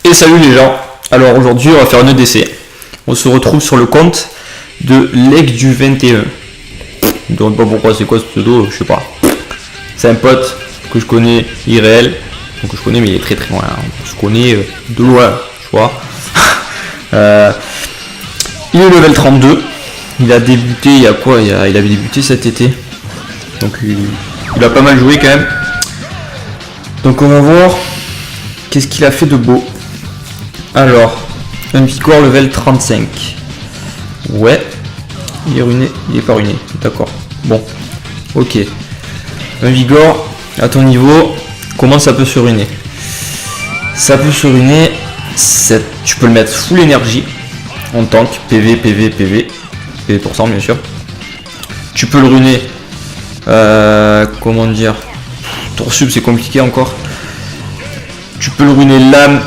Et salut les gens. Alors aujourd'hui on va faire un EDC. On se retrouve sur le compte de Leg du 21. Je ne demande pas pourquoi c'est quoi ce pseudo, je sais pas. C'est un pote que je connais IRL. Donc je connais mais il est très très loin. On se connaît de loin, tu vois. Il est level 32. Il a débuté il y a quoi, il avait débuté cet été. Donc il a pas mal joué quand même. Donc on va voir qu'est-ce qu'il a fait de beau. Alors, un Vigor level 35. Ouais. Il est ruiné. Il est pas ruiné. D'accord. Bon. Ok. Un Vigor, à ton niveau, comment ça peut se ruiner? Ça peut se ruiner. Tu peux le mettre full énergie. En tank. PV, PV, PV. PV pour 100 bien sûr. Tu peux le ruiner. Comment dire? Tour sub c'est compliqué encore. Tu peux le ruiner lame.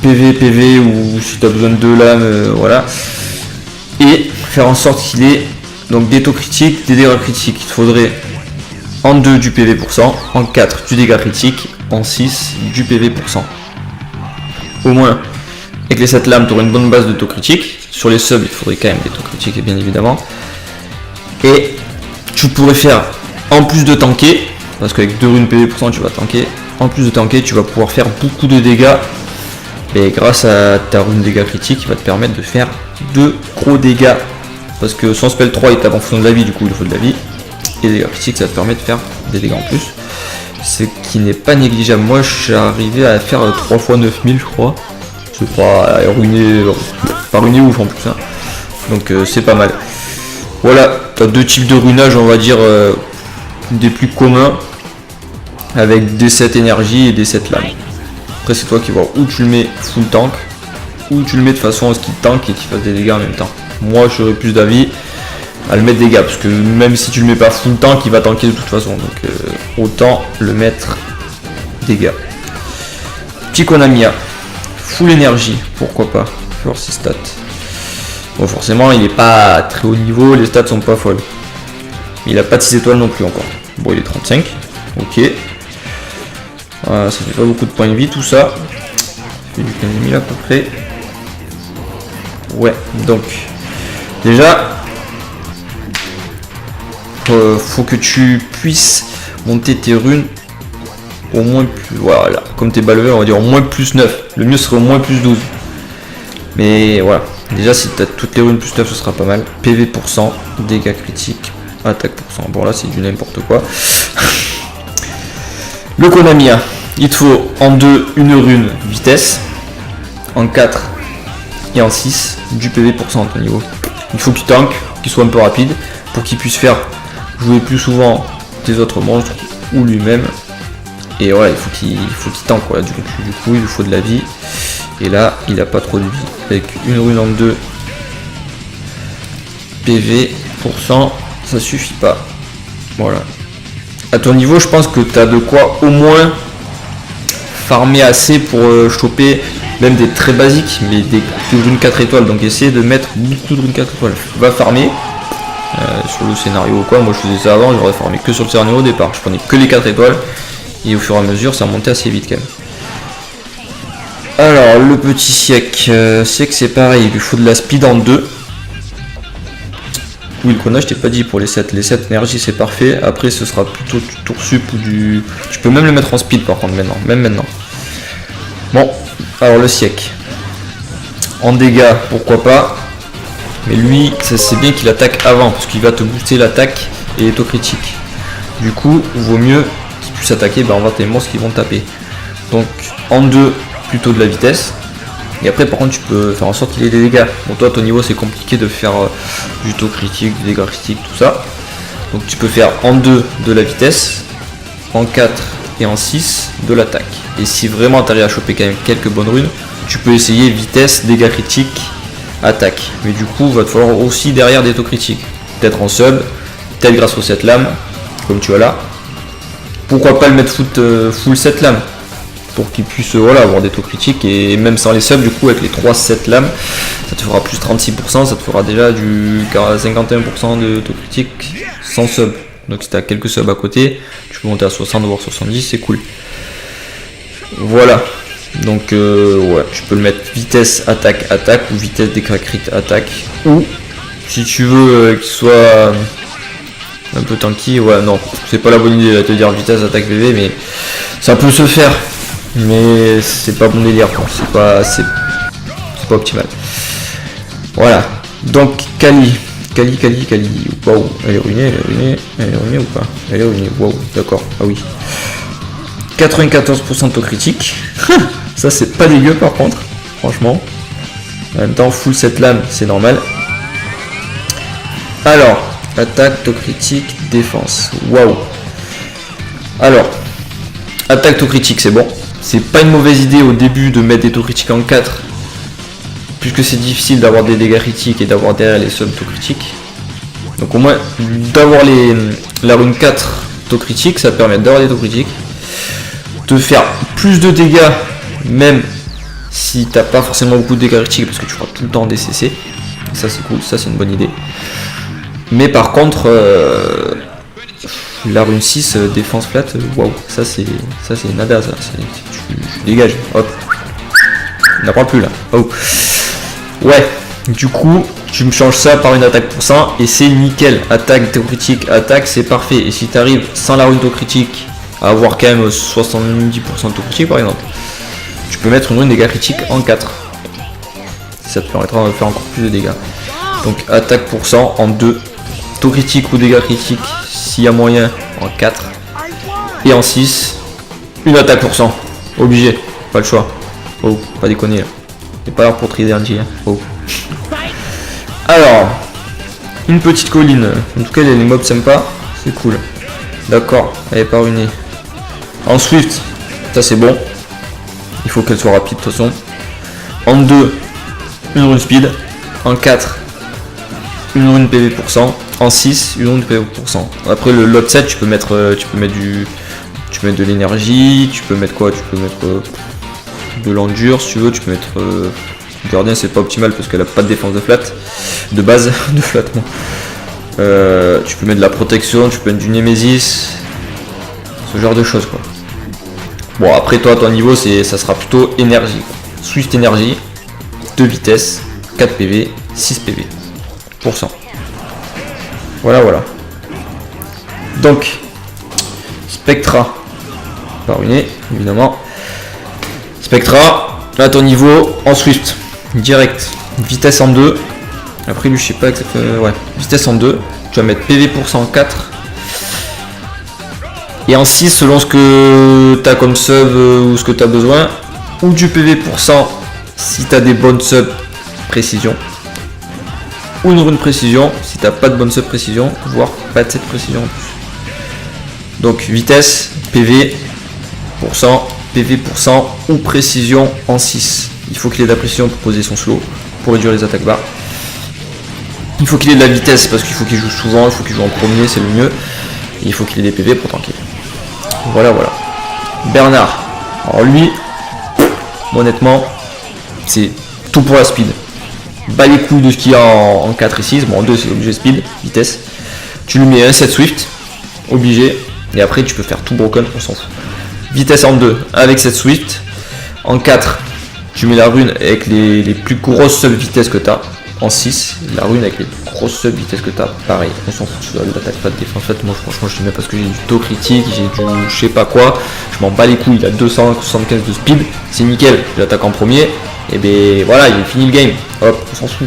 PV, PV ou si tu as besoin de 2 lames, voilà. Et faire en sorte qu'il ait donc des taux critiques, des dégâts critiques. Il te faudrait en 2 du PV pour 100, en 4 du dégât critique, en 6 du PV pour 100. Au moins, avec les 7 lames, tu aurais une bonne base de taux critiques. Sur les subs, il faudrait quand même des taux critiques, bien évidemment. Et tu pourrais faire, en plus de tanker, parce qu'avec 2 runes PV pour 100, tu vas tanker. En plus de tanker, tu vas pouvoir faire beaucoup de dégâts. Et grâce à ta rune dégâts critiques, il va te permettre de faire de gros dégâts. Parce que son spell 3 il tape en fonction de la vie, du coup il faut de la vie. Et les dégâts critiques ça te permet de faire des dégâts en plus. Ce qui n'est pas négligeable. Moi je suis arrivé à faire 3 fois 9000 je crois. Je crois ruiner, pas ruiner ouf en plus. Hein. Donc c'est pas mal. Voilà, tu as 2 types de runage on va dire des plus communs. Avec des 7 énergie et des 7 lames. Après c'est toi qui vois où tu le mets full tank, ou tu le mets de façon à ce qu'il tank et qu'il fasse des dégâts en même temps. Moi j'aurais plus d'avis à le mettre dégâts, parce que même si tu le mets pas full tank, il va tanker de toute façon. Donc autant le mettre dégâts. Petit Konamiya, full énergie, pourquoi pas, voir ses stats. Bon forcément il est pas très haut niveau, les stats sont pas folles. Il a pas de 6 étoiles non plus encore. Bon il est 35, ok. Ça fait pas beaucoup de points de vie tout ça. Ça fait du 15 000 à peu près. Ouais, donc déjà faut que tu puisses monter tes runes au moins plus. Voilà, comme t'es bas level, on va dire au moins plus 9. Le mieux serait au moins plus 12. Mais voilà, déjà si tu as toutes les runes plus 9, ce sera pas mal. PV pour 100, dégâts critiques, attaque pour 100. Bon là c'est du n'importe quoi. Le Konamiya, il te faut en 2 une rune vitesse, en 4 et en 6 du PV pour 100 à ton niveau. Il faut qu'il tank, qu'il soit un peu rapide, pour qu'il puisse faire jouer plus souvent des autres monstres ou lui-même. Et ouais, il faut qu'il tank quoi. Du coup il lui faut de la vie. Et là il a pas trop de vie. Avec une rune en 2 PV pour 100, ça suffit pas. Voilà. À ton niveau, je pense que tu as de quoi au moins farmer assez pour choper même des très basiques, mais des runes 4 étoiles. Donc essayer de mettre beaucoup de runes 4 étoiles. Va farmer sur le scénario ou quoi. Moi je faisais ça avant, j'aurais farmé que sur le scénario au départ. Je prenais que les 4 étoiles et au fur et à mesure ça montait assez vite quand même. Alors le petit siècle, c'est que c'est pareil, il lui faut de la speed en 2. Oui, le Kona, je t'ai pas dit pour les 7. Les 7 énergie, c'est parfait. Après, ce sera plutôt du tour sup ou du. Tu peux même le mettre en speed par contre maintenant. Même maintenant. Bon, alors le siècle. En dégâts, pourquoi pas. Mais lui, c'est bien qu'il attaque avant. Parce qu'il va te booster l'attaque et les taux critiques. Du coup, il vaut mieux qu'il puisse attaquer envers tes monstres qui vont taper. Donc, en 2, plutôt de la vitesse. Et après par contre tu peux faire en sorte qu'il ait des dégâts. Bon toi à ton niveau c'est compliqué de faire du taux critique, du dégât critique, tout ça. Donc tu peux faire en 2 de la vitesse, en 4 et en 6 de l'attaque. Et si vraiment tu arrives à choper quand même quelques bonnes runes, tu peux essayer vitesse, dégâts critiques, attaque. Mais du coup il va te falloir aussi derrière des taux critiques. Peut-être en sub, peut-être grâce aux 7 lames, comme tu as là. Pourquoi pas le mettre full 7 lames pour qu'il puisse avoir des taux critiques, et même sans les subs du coup avec les 3-7 lames ça te fera plus 36%, ça te fera déjà du 51% de taux critiques sans sub. Donc si tu as quelques subs à côté, tu peux monter à 60 voire 70, c'est cool. Voilà. Donc ouais, tu peux le mettre vitesse attaque attaque ou vitesse dégâts crit attaque, ou si tu veux qu'il soit un peu tanky, ouais non, c'est pas la bonne idée de te dire vitesse attaque PV, mais ça peut se faire, mais c'est pas bon délire quoi, c'est pas optimal. Voilà, donc Kali, wow, elle est ruinée ou pas? Elle est ruinée, wow, d'accord, ah oui. 94% taux critique, ça c'est pas dégueu par contre, franchement. En même temps, full cette lame, c'est normal. Alors, attaque, taux critique, défense, waouh. Alors, attaque, taux critique, c'est bon. C'est pas une mauvaise idée au début de mettre des taux critiques en 4, puisque c'est difficile d'avoir des dégâts critiques et d'avoir derrière les subs taux critiques. Donc au moins, d'avoir la rune 4 taux critiques, ça permet d'avoir des taux critiques, de faire plus de dégâts, même si t'as pas forcément beaucoup de dégâts critiques, parce que tu feras tout le temps des CC. Ça c'est cool, ça c'est une bonne idée. Mais par contre, la rune 6 défense flat, waouh, ça c'est nada, ça. Tu dégages, hop. On n'en parle plus là. Oh. Ouais, du coup, tu me changes ça par une attaque pour 100 et c'est nickel. Attaque, taux critique, attaque, c'est parfait. Et si tu arrives sans la rune taux critique à avoir quand même 70% de taux critique par exemple, tu peux mettre une rune dégâts critiques en 4. Ça te permettra de faire encore plus de dégâts. Donc attaque pour 100 en 2. Taux critique ou dégâts critiques s'il y a moyen en 4. Et en 6, une attaque pour 100. Obligé, pas le choix. Oh, pas déconner là. C'est pas là pour trier un tir. Oh. Alors, une petite colline. En tout cas, les mobs sympas. C'est cool. D'accord, elle est pas ruinée. En Swift, ça c'est bon. Il faut qu'elle soit rapide de toute façon. En 2, une rune speed. En 4, une rune PV pour 100. En 6, une rune PV pour 100. Après le lot 7, tu peux mettre de l'énergie. Tu peux mettre quoi? Tu peux mettre de l'endure si tu veux. Tu peux mettre gardien, c'est pas optimal parce qu'elle a pas de défense de flat. De base, de flat moi. Tu peux mettre de la protection, tu peux mettre du Nemesis. Ce genre de choses quoi. Bon après toi ton niveau ça sera plutôt énergie. Swift énergie, 2 vitesses, 4 PV, 6 PV pour 100. Voilà. Donc Spectra, pas ruiné évidemment. Spectra, à ton niveau en Swift, direct, vitesse en 2. Après lui je sais pas exactement, ouais, vitesse en 2. Tu vas mettre PV pour 104. Et en 6 selon ce que tu as comme sub ou ce que tu as besoin. Ou du PV pour 100 si tu as des bonnes subs précision. Ou une rune précision si tu n'as pas de bonne sub précision, voire pas de cette précision en plus. Donc vitesse, PV pour 100, PV pour 100 ou précision en 6. Il faut qu'il ait de la précision pour poser son slow, pour réduire les attaques bas. Il faut qu'il ait de la vitesse parce qu'il faut qu'il joue souvent, il faut qu'il joue en premier, c'est le mieux. Et il faut qu'il ait des PV pour tanker. Voilà. Bernard. Alors lui, honnêtement, c'est tout pour la speed. Bas les couilles de ce qu'il y a en 4 et 6. Bon, en 2 c'est obligé speed, vitesse. Tu lui mets un 7 Swift, obligé. Et après tu peux faire tout broken, on s'en fout. Vitesse en 2 avec 7 Swift. En 4, tu mets la rune avec les plus grosses sub vitesses que tu as. En 6, la rune avec les grosses sub vitesses que tu as. Pareil, on s'en fout de l'attaque, pas de défense. En fait, moi franchement je te mets parce que j'ai du taux critique, j'ai du je sais pas quoi. Je m'en bats les couilles, il a 275 de speed. C'est nickel, je l'attaque en premier. Et ben voilà, il est fini le game. Hop, on s'en fout.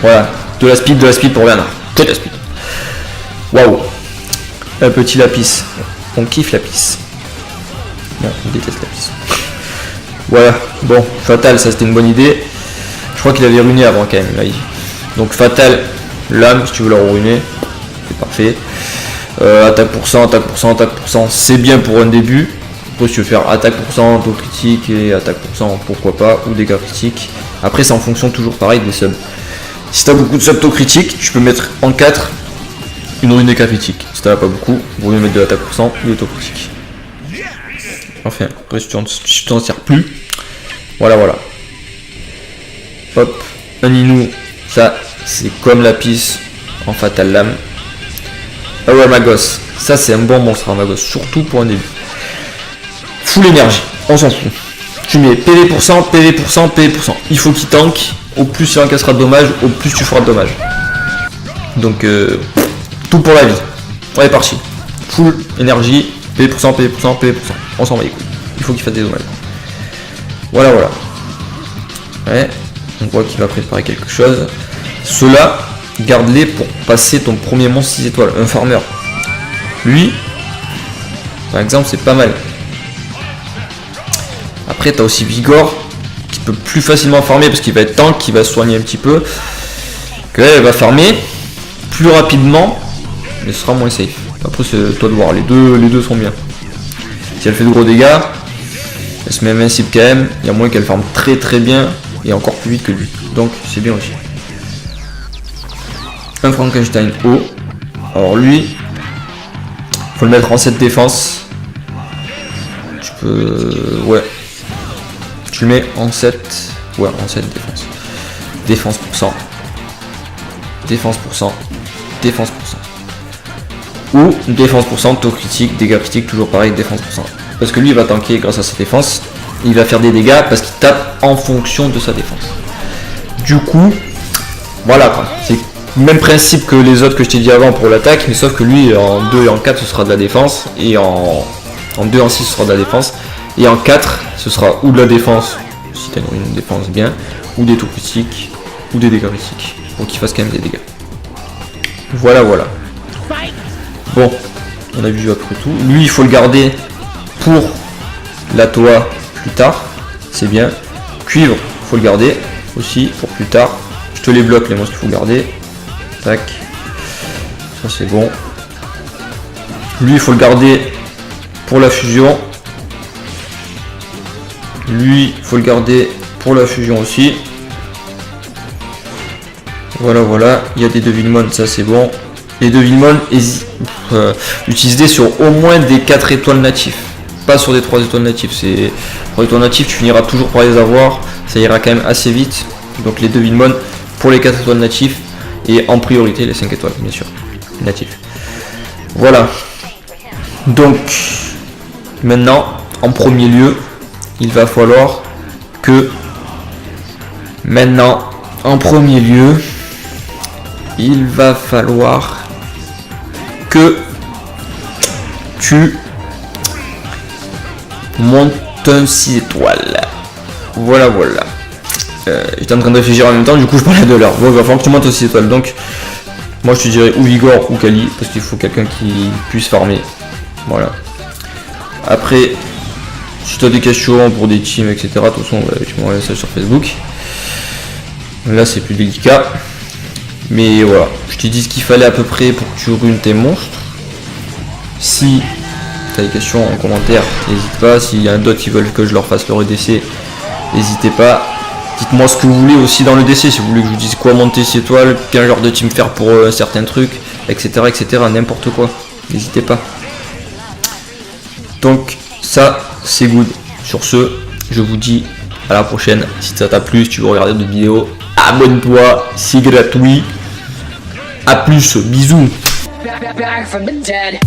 Voilà, de la speed pour Bernard. Que de la speed. Waouh. Un petit lapis. On kiffe lapis. Non, on déteste lapis. Voilà, bon, Fatal, ça c'était une bonne idée. Je crois qu'il avait ruiné avant quand même. Là. Donc Fatal, lame, si tu veux la ruiner, c'est parfait. Attaque pour 100, c'est bien pour un début. Après, si tu veux faire attaque pour 100, taux critique et attaque pour 100, pourquoi pas, ou dégâts critiques. Après, c'est en fonction toujours pareil des subs. Si tu as beaucoup de subs taux critiques, tu peux mettre en 4 une rune dégâts critiques. Si tu n'as pas beaucoup, vous pouvez mettre de l'attaque pour 100 ou de taux critique. Enfin, après, si tu t'en sers plus, voilà. Hop, un Inou, ça c'est comme Lapis en Fatal Lame. Ah ouais, Magos, ça c'est un bon monstre à Magos, surtout pour un début. Full énergie. on s'en fout. Tu mets PV pour cent, PV pour cent, PV pour cent. Il faut qu'il tank. Au plus il encaissera de dommages, au plus tu feras de dommages. Donc tout pour la vie. On est parti. Full énergie, PV pour cent, PV pour cent, PV pour cent. On s'en va les couilles. Il faut qu'il fasse des dommages. Voilà, voilà. Ouais, on voit qu'il va préparer quelque chose. Ceux-là, garde-les pour passer ton premier monstre 6 étoiles, un farmer. Lui, par exemple, c'est pas mal. Après, tu as aussi Vigor, qui peut plus facilement farmer parce qu'il va être tank, qui va se soigner un petit peu. Que là, elle va farmer plus rapidement, mais ce sera moins safe. Après, c'est toi de voir, les deux sont bien. Si elle fait de gros dégâts, elle se met invincible quand même, il y a moins qu'elle farme très très bien et encore plus vite que lui. Donc, c'est bien aussi. Un Frankenstein haut. Alors lui, faut le mettre en 7 défense. Tu peux... Ouais. Tu le mets en 7. Ouais, en 7 défense. Défense pour cent. Défense pour cent. Défense pour cent. Ou défense pour cent, taux critique, dégâts critiques, toujours pareil, défense pour cent. Parce que lui, il va tanker grâce à sa défense. Il va faire des dégâts parce qu'il tape en fonction de sa défense. Du coup, voilà quoi. C'est le même principe que les autres que je t'ai dit avant pour l'attaque, mais sauf que lui, en 2 et en 4, ce sera de la défense. Et en 2 et en 6, ce sera de la défense. Et en 4, ce sera ou de la défense, si tu as une défense bien, ou des taux critiques, ou des dégâts critiques, pour qu'il fasse quand même des dégâts. Voilà, voilà. Bon, on a vu à peu près tout. Lui, il faut le garder pour la Toa plus tard, c'est bien. Cuivre, il faut le garder aussi pour plus tard. Je te les bloque, les monstres qu'il faut garder. Tac. Ça, c'est bon. Lui, il faut le garder pour la fusion. Lui, il faut le garder pour la fusion aussi. Voilà, voilà. Il y a des Devilmon, ça c'est bon. Les Devilmon, utilisez sur au moins des 4 étoiles natifs. Pas sur des 3 étoiles natifs. C'est 3 étoiles natifs, tu finiras toujours par les avoir. Ça ira quand même assez vite. Donc les Devilmon pour les 4 étoiles natifs. Et en priorité les 5 étoiles, bien sûr. Natifs. Voilà. Donc, maintenant, en premier lieu, il va falloir que maintenant, en premier lieu, il va falloir que tu montes un 6 étoiles. Voilà, voilà. J'étais en train de réfléchir en même temps, du coup je parlais de l'heure. Bon, il va falloir que tu montes un 6 étoiles. Donc, moi je te dirais ou Vigor ou Kali, parce qu'il faut quelqu'un qui puisse farmer. Voilà. Après, si tu as des questions pour des teams, etc., de toute façon, tu m'envoies ça sur Facebook. Là, c'est plus délicat. Mais voilà, je t'ai dit ce qu'il fallait à peu près pour que tu runes tes monstres. Si tu as des questions en commentaire, n'hésite pas. S'il y a d'autres qui veulent que je leur fasse leur EDC, n'hésitez pas. Dites-moi ce que vous voulez aussi dans le DC, si vous voulez que je vous dise quoi monter 6 étoiles, quel genre de team faire pour un certain truc, etc. etc. N'importe quoi. N'hésitez pas. Donc ça c'est good. Sur ce, je vous dis à la prochaine. Si ça t'a plu, si tu veux regarder d'autres vidéos, abonne-toi, c'est gratuit. A plus, bisous. Back from the dead.